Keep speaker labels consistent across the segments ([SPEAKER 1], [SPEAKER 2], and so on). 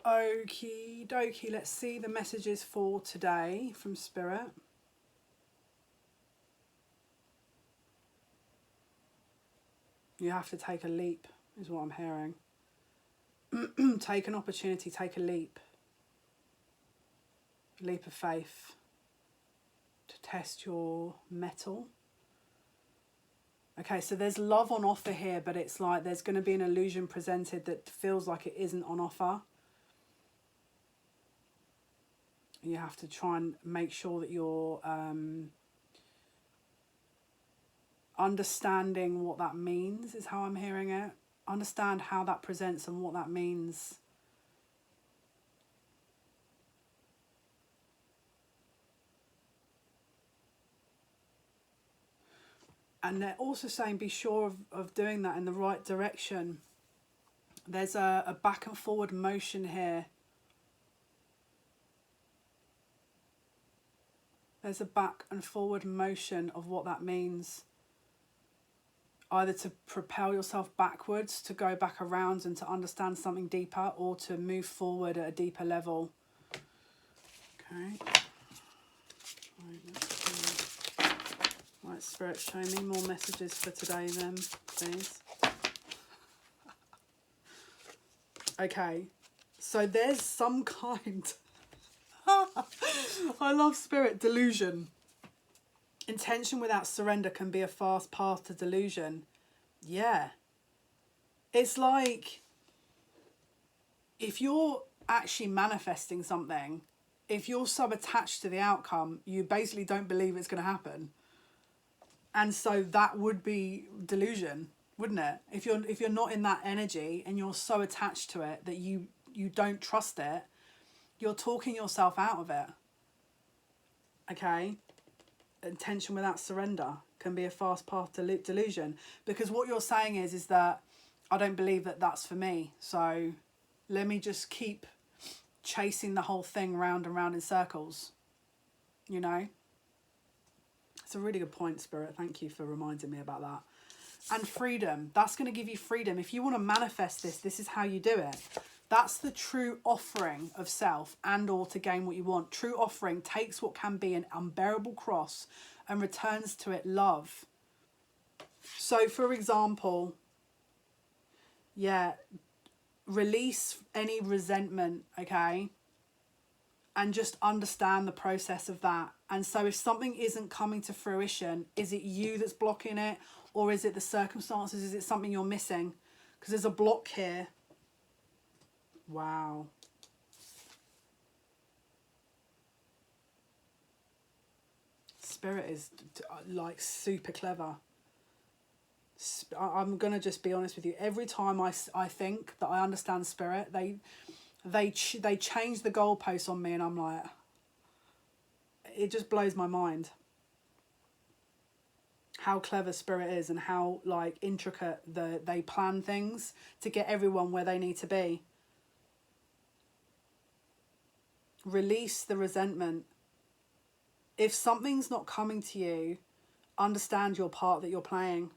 [SPEAKER 1] Okie dokie, let's see the messages for today from Spirit. You have to take a leap, is what I'm hearing. Take an opportunity, take a leap. Leap of faith to test your mettle. Okay, so there's love on offer here, but it's like there's going to be an illusion presented that feels like it isn't on offer. You have to try and make sure that you're understanding what that means, is how I'm hearing it. Understand how that presents and what that means. And they're also saying be sure of doing that in the right direction. There's a back and forward motion here. There's a back and forward motion of what that means. Either to propel yourself backwards, to go back around and to understand something deeper, or to move forward at a deeper level. Okay. Right, Spirit, show me more messages for today then, please. Okay, so there's some kind... I love Spirit, delusion. Intention without surrender can be a fast path to delusion. Yeah. It's like, if you're actually manifesting something, if you're so attached to the outcome, you basically don't believe it's going to happen. And so that would be delusion, wouldn't it? If you're not in that energy and you're so attached to it that you don't trust it, you're talking yourself out of it. Okay? Intention without surrender can be a fast path to delusion. Because what you're saying is that I don't believe that that's for me. So let me just keep chasing the whole thing round and round in circles. You know? It's a really good point, Spirit. Thank you for reminding me about that. And freedom. That's going to give you freedom. If you want to manifest this, this is how you do it. That's the true offering of self and or to gain what you want. True offering takes what can be an unbearable cross and returns to it love. So, for example, yeah, release any resentment, okay? And just understand the process of that. And so if something isn't coming to fruition, is it you that's blocking it? Or is it the circumstances? Is it something you're missing? Because there's a block here. Wow. Spirit is like super clever. I'm going to just be honest with you. Every time I think that I understand Spirit, they change the goalposts on me, and I'm like, it just blows my mind how clever Spirit is and how like intricate they plan things to get everyone where they need to be. Release the resentment. If something's not coming to you, understand your part that you're playing.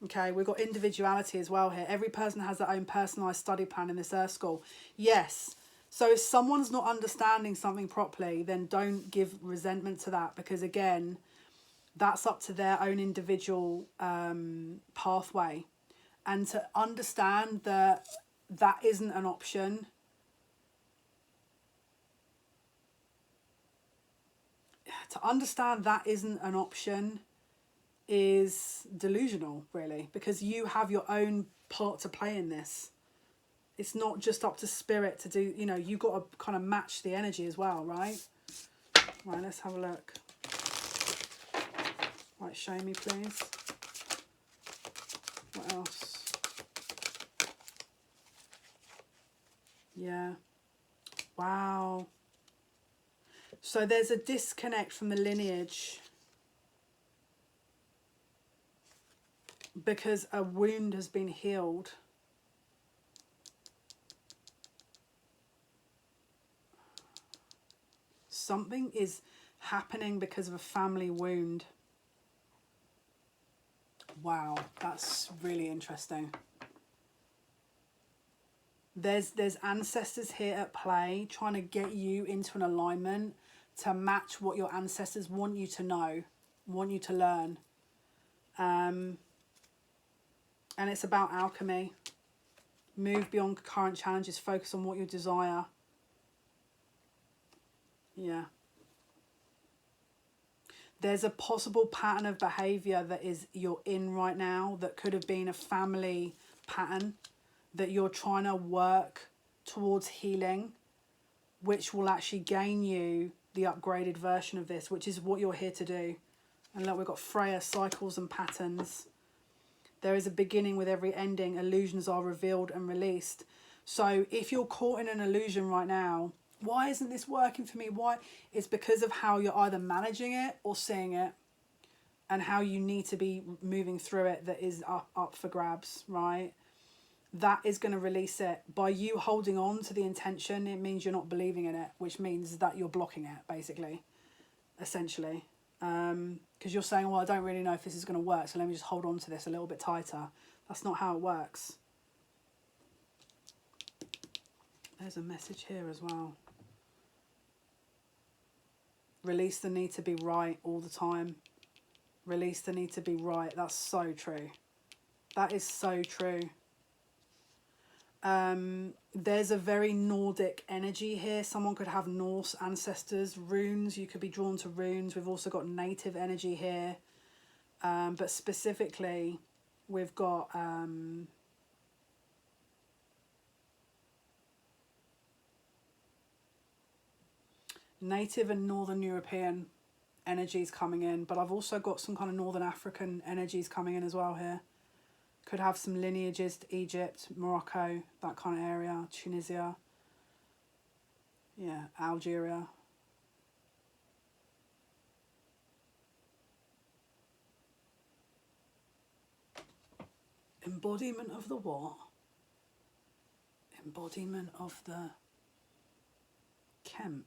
[SPEAKER 1] Okay, we've got individuality as well here. Every person has their own personalised study plan in this Earth School. Yes. So if someone's not understanding something properly, then don't give resentment to that, because again, that's up to their own individual pathway. And to understand that that isn't an option. To understand that isn't an option is delusional, really, because you have your own part to play in this. It's not just up to Spirit to do, you know, you've got to kind of match the energy as well, right? Right, let's have a look. Right, show me, please. What else? Yeah. Wow. So there's a disconnect from the lineage because a wound has been healed. Something is happening because of a family wound. Wow, that's really interesting. There's ancestors here at play trying to get you into an alignment to match what your ancestors want you to know, want you to learn. And it's about alchemy. Move beyond current challenges, focus on what you desire. Yeah. There's a possible pattern of behavior that you're in right now that could have been a family pattern that you're trying to work towards healing, which will actually gain you the upgraded version of this, which is what you're here to do. And look, we've got Freya, cycles and patterns. There is a beginning with every ending. Illusions are revealed and released. So if you're caught in an illusion right now, why isn't this working for me? Why? It's because of how you're either managing it or seeing it, and how you need to be moving through it that is up for grabs, right? That is going to release it. By you holding on to the intention, it means you're not believing in it, which means that you're blocking it, basically, essentially. Because you're saying, well, I don't really know if this is going to work, so let me just hold on to this a little bit tighter. That's not how it works. There's a message here as well. Release the need to be right all the time. Release the need to be right. That's so true. That is so true. There's a very Nordic energy here. Someone could have Norse ancestors, runes. You could be drawn to runes. We've also got native energy here. But specifically, we've got... native and Northern European energies coming in, but I've also got some kind of Northern African energies coming in as well here. Could have some lineages to Egypt, Morocco, that kind of area, Tunisia, yeah, Algeria. Embodiment of the what? Embodiment of the hemp.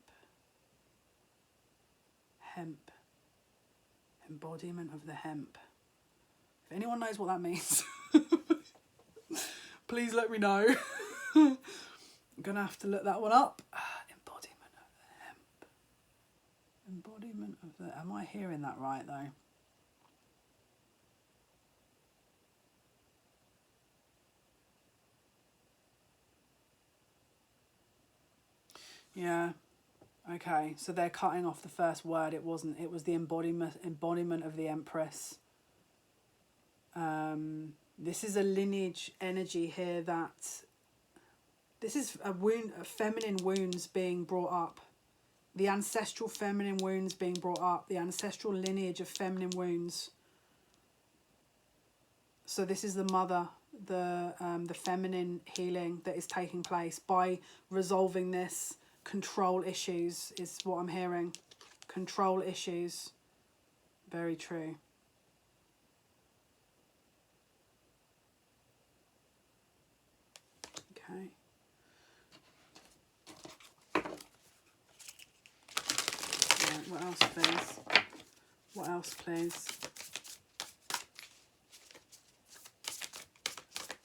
[SPEAKER 1] Embodiment of the hemp. If anyone knows what that means, please let me know. I'm gonna have to look that one up. Embodiment of the hemp. Embodiment of the... Am I hearing that right though? Yeah. Okay, so they're cutting off the first word. It wasn't. It was the embodiment of the Empress. This is a lineage energy here that... This is a wound, a feminine wounds being brought up. The ancestral feminine wounds being brought up. The ancestral lineage of feminine wounds. So this is the mother, the feminine healing that is taking place by resolving this. Control issues is what I'm hearing. Control issues. Very true. Okay. Right, what else, please? What else, please?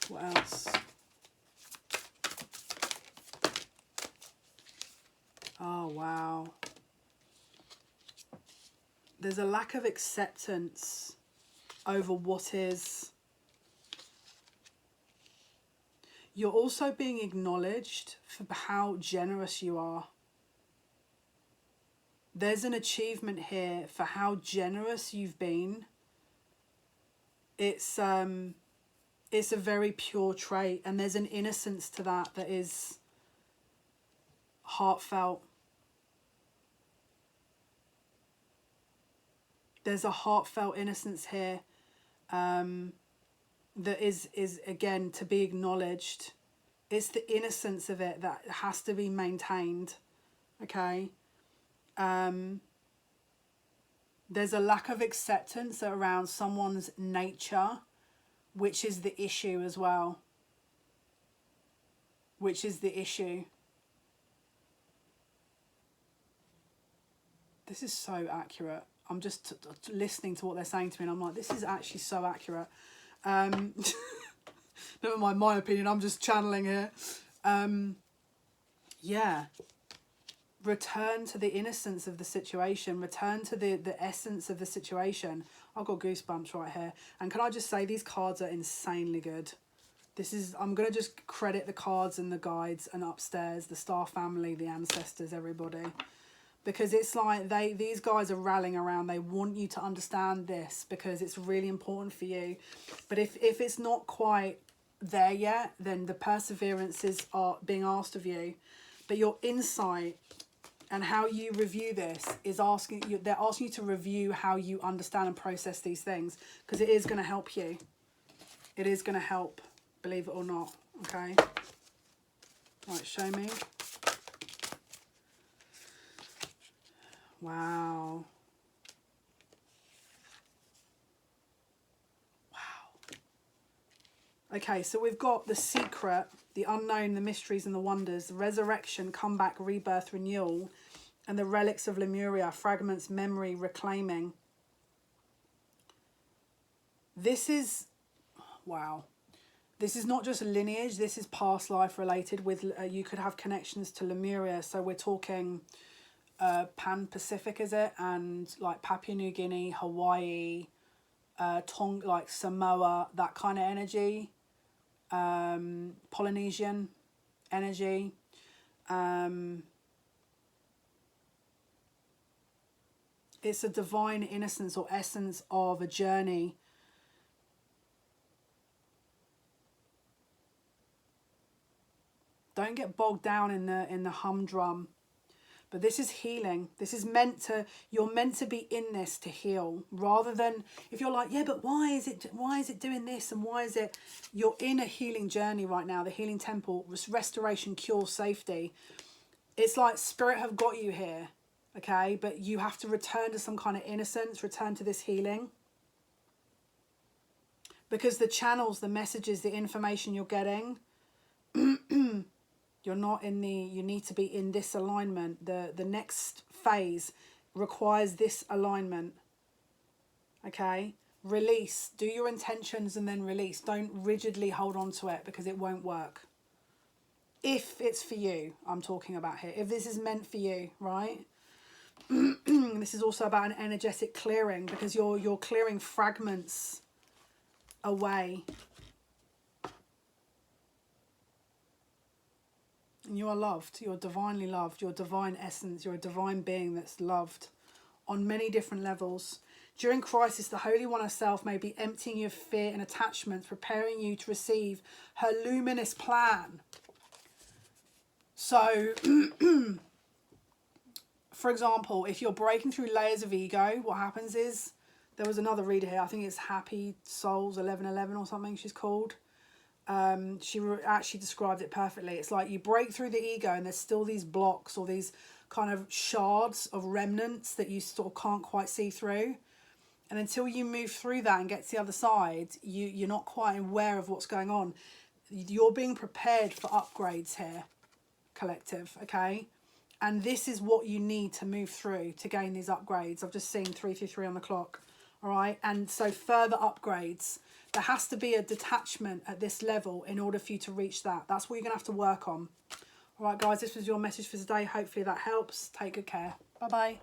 [SPEAKER 1] What else? Oh, wow. There's a lack of acceptance over what is. You're also being acknowledged for how generous you are. There's an achievement here for how generous you've been. It's a very pure trait, and there's an innocence to that that is heartfelt. There's a heartfelt innocence here that is again to be acknowledged. It's the innocence of it that has to be maintained. Okay. There's a lack of acceptance around someone's nature, which is the issue as well. Which is the issue. This is so accurate. I'm just listening to what they're saying to me and I'm like, this is actually so accurate. Never mind my opinion, I'm just channeling here. Yeah. Return to the innocence of the situation. Return to the essence of the situation. I've got goosebumps right here. And can I just say, these cards are insanely good. This is, I'm going to just credit the cards and the guides and upstairs, the star family, the ancestors, everybody. Because it's like these guys are rallying around. They want you to understand this because it's really important for you. But if it's not quite there yet, then the perseverances are being asked of you. But your insight and how you review this is asking you, they're asking you to review how you understand and process these things, because it is going to help you. It is going to help, believe it or not. Okay. Right, show me. Wow. Wow. Okay, so we've got the secret, the unknown, the mysteries and the wonders, the resurrection, comeback, rebirth, renewal, and the relics of Lemuria, fragments, memory, reclaiming. This is, wow. This is not just lineage, this is past life related with, you could have connections to Lemuria. So we're talking Pan-Pacific, is it? And like Papua New Guinea, Hawaii, like Samoa, that kind of energy. Polynesian energy. It's a divine innocence or essence of a journey. Don't get bogged down in the humdrum. But this is healing. This is meant to, you're meant to be in this to heal, rather than if you're like, yeah, but why is it doing this, and why is it, you're in a healing journey right now, the healing temple, restoration, cure, safety. It's like spirit have got you here, okay? But you have to return to some kind of innocence, return to this healing. Because the channels, the messages, the information you're getting, you're not in the, you need to be in this alignment. The next phase requires this alignment. Okay? Release. Do your intentions and then release. Don't rigidly hold on to it, because it won't work. If it's for you, I'm talking about here. If this is meant for you, right? This is also about an energetic clearing, because you're clearing fragments away. And you are loved. You're divinely loved. You're divine essence. You're a divine being that's loved on many different levels. During crisis, the Holy One herself may be emptying you of fear and attachments, preparing you to receive her luminous plan. So, for example, if you're breaking through layers of ego, what happens is, there was another reader here, I think it's Happy Souls 1111 or something she's called. She actually described it perfectly. It's like you break through the ego and there's still these blocks or these kind of shards of remnants that you still can't quite see through. And until you move through that and get to the other side, you're not quite aware of what's going on. You're being prepared for upgrades here, collective, okay? And this is what you need to move through to gain these upgrades. I've just seen 333 on the clock, all right? And so further upgrades. There has to be a detachment at this level in order for you to reach that. That's what you're going to have to work on. All right, guys, this was your message for today. Hopefully that helps. Take good care. Bye-bye.